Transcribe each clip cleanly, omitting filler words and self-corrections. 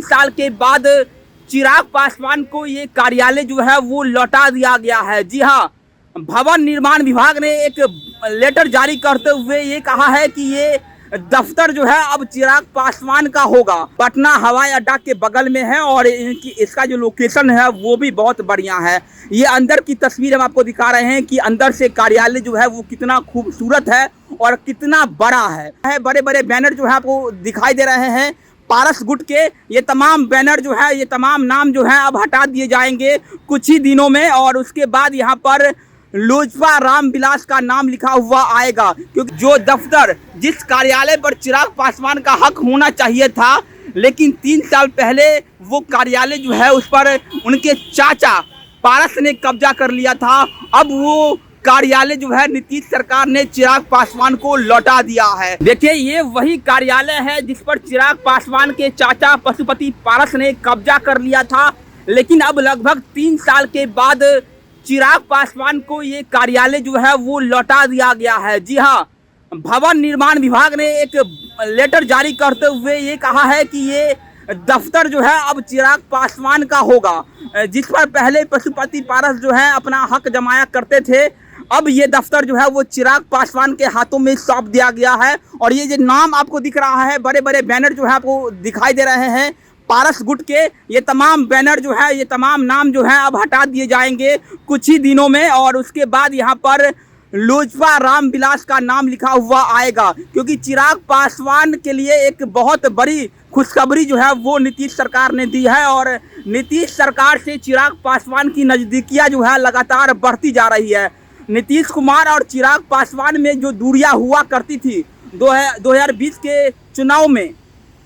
साल के बाद चिराग पासवान को ये कार्यालय जो है वो लौटा दिया गया है। जी हाँ, भवन निर्माण विभाग ने एक लेटर जारी करते हुए ये कहा है कि ये दफ्तर जो है अब चिराग पासवान का होगा। पटना हवाई अड्डा के बगल में है और इसका जो लोकेशन है वो भी बहुत बढ़िया है। ये अंदर की तस्वीर हम आपको दिखा रहे हैं कि अंदर से कार्यालय जो है वो कितना खूबसूरत है और कितना बड़ा है। बड़े बड़े बैनर जो है आपको दिखाई दे रहे हैं पारस गुट के। ये तमाम बैनर जो है, ये तमाम नाम जो है अब हटा दिए जाएंगे कुछ ही दिनों में और उसके बाद यहाँ पर लोजपा रामविलास का नाम लिखा हुआ आएगा। क्योंकि जो दफ्तर, जिस कार्यालय पर चिराग पासवान का हक होना चाहिए था, लेकिन 3 साल पहले वो कार्यालय जो है उस पर उनके चाचा पारस ने कब्जा कर लिया था। अब वो कार्यालय जो है नीतीश सरकार ने चिराग पासवान को लौटा दिया है। देखिए, ये वही कार्यालय है जिस पर चिराग पासवान के चाचा पशुपति पारस ने कब्जा कर लिया था, लेकिन अब लगभग 3 साल के बाद चिराग पासवान को ये कार्यालय जो है वो लौटा दिया गया है। जी हाँ, भवन निर्माण विभाग ने एक लेटर जारी करते हुए ये कहा है कि ये दफ्तर जो है अब चिराग पासवान का होगा। जिस पर पहले पशुपति पारस जो है अपना हक जमाया करते थे, अब ये दफ्तर जो है वो चिराग पासवान के हाथों में सौंप दिया गया है। और ये जो नाम आपको दिख रहा है, बड़े बड़े बैनर जो है आपको दिखाई दे रहे हैं पारस गुट के, ये तमाम बैनर जो है, ये तमाम नाम जो है अब हटा दिए जाएंगे कुछ ही दिनों में और उसके बाद यहाँ पर लोजपा रामविलास का नाम लिखा हुआ आएगा। क्योंकि चिराग पासवान के लिए एक बहुत बड़ी खुशखबरी जो है वो नीतीश सरकार ने दी है और नीतीश सरकार से चिराग पासवान की नज़दीकियाँ जो है लगातार बढ़ती जा रही है। नीतीश कुमार और चिराग पासवान में जो दूरियां हुआ करती थी 2020 के चुनाव में,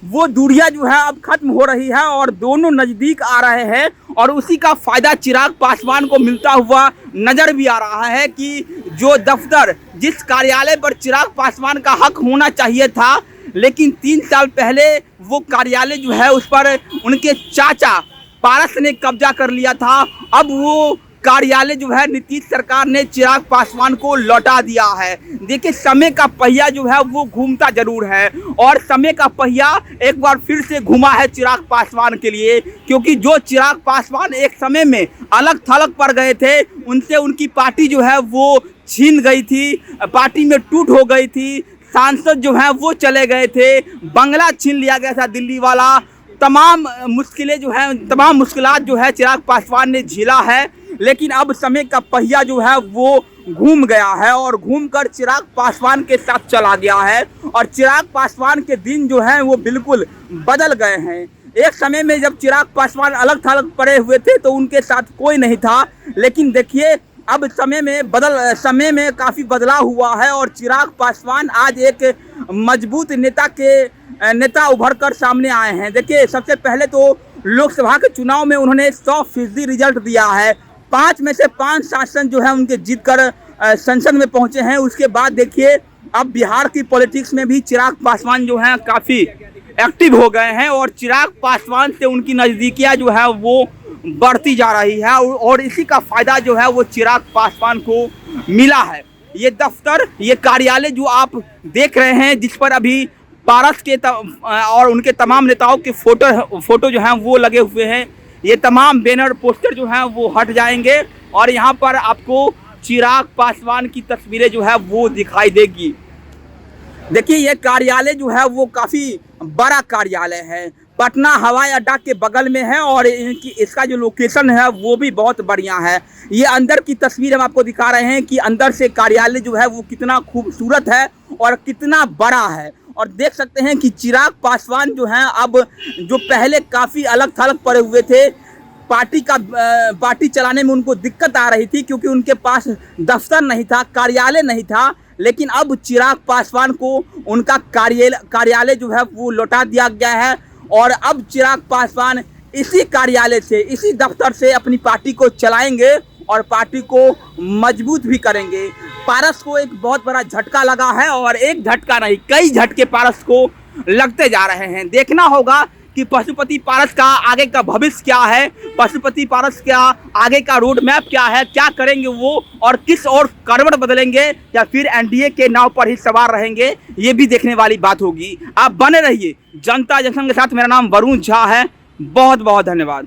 वो दूरियां जो है अब खत्म हो रही है और दोनों नज़दीक आ रहे हैं और उसी का फ़ायदा चिराग पासवान को मिलता हुआ नज़र भी आ रहा है कि जो दफ्तर, जिस कार्यालय पर चिराग पासवान का हक होना चाहिए था, लेकिन 3 साल पहले वो कार्यालय जो है उस पर उनके चाचा पारस ने कब्जा कर लिया था। अब वो कार्यालय जो है नीतीश सरकार ने चिराग पासवान को लौटा दिया है। देखिए, समय का पहिया जो है वो घूमता जरूर है और समय का पहिया एक बार फिर से घूमा है चिराग पासवान के लिए। क्योंकि जो चिराग पासवान एक समय में अलग थलग पड़ गए थे, उनसे उनकी पार्टी जो है वो छीन गई थी, पार्टी में टूट हो गई थी, सांसद जो है वो चले गए थे, बंगला छीन लिया गया था दिल्ली वाला। तमाम मुश्किलें जो है, तमाम मुश्किलात जो है चिराग पासवान ने झेला है, लेकिन अब समय का पहिया जो है वो घूम गया है और घूमकर चिराग पासवान के साथ चला गया है और चिराग पासवान के दिन जो हैं वो बिल्कुल बदल गए हैं। एक समय में जब चिराग पासवान अलग थलग पड़े हुए थे तो उनके साथ कोई नहीं था, लेकिन देखिए अब समय में काफ़ी बदलाव हुआ है और चिराग पासवान आज एक मजबूत नेता उभर कर सामने आए हैं। देखिए, सबसे पहले तो लोकसभा के चुनाव में उन्होंने 100% रिजल्ट दिया है। 5 में से 5 शासन जो है उनके जीत कर संसद में पहुंचे हैं। उसके बाद देखिए, अब बिहार की पॉलिटिक्स में भी चिराग पासवान जो हैं काफ़ी एक्टिव हो गए हैं और चिराग पासवान से उनकी नज़दीकियाँ जो है वो बढ़ती जा रही है और इसी का फ़ायदा जो है वो चिराग पासवान को मिला है। ये दफ्तर, ये कार्यालय जो आप देख रहे हैं, जिस पर अभी पारस के और उनके तमाम नेताओं के फोटो जो हैं वो लगे हुए हैं, ये तमाम बैनर पोस्टर जो हैं वो हट जाएंगे और यहाँ पर आपको चिराग पासवान की तस्वीरें जो है वो दिखाई देगी। देखिए, ये कार्यालय जो है वो काफ़ी बड़ा कार्यालय है, पटना हवाई अड्डा के बगल में है और इसका जो लोकेशन है वो भी बहुत बढ़िया है। ये अंदर की तस्वीर हम आपको दिखा रहे हैं कि अंदर से कार्यालय जो है वो कितना खूबसूरत है और कितना बड़ा है। और देख सकते हैं कि चिराग पासवान जो हैं, अब जो पहले काफ़ी अलग थलग पड़े हुए थे, पार्टी चलाने में उनको दिक्कत आ रही थी क्योंकि उनके पास दफ्तर नहीं था, कार्यालय नहीं था, लेकिन अब चिराग पासवान को उनका कार्यालय जो है वो लौटा दिया गया है और अब चिराग पासवान इसी कार्यालय से, इसी दफ्तर से अपनी पार्टी को चलाएंगे और पार्टी को मजबूत भी करेंगे। पारस को एक बहुत बड़ा झटका लगा है और एक झटका नहीं, कई झटके पारस को लगते जा रहे हैं। देखना होगा कि पशुपति पारस का आगे का भविष्य क्या है, पशुपति पारस का आगे का रोड मैप क्या है, क्या करेंगे वो और किस ओर करवट बदलेंगे या फिर एनडीए के नाव पर ही सवार रहेंगे, ये भी देखने वाली बात होगी। आप बने रहिए जनता जंक्शन के साथ। मेरा नाम वरुण झा है। बहुत बहुत धन्यवाद।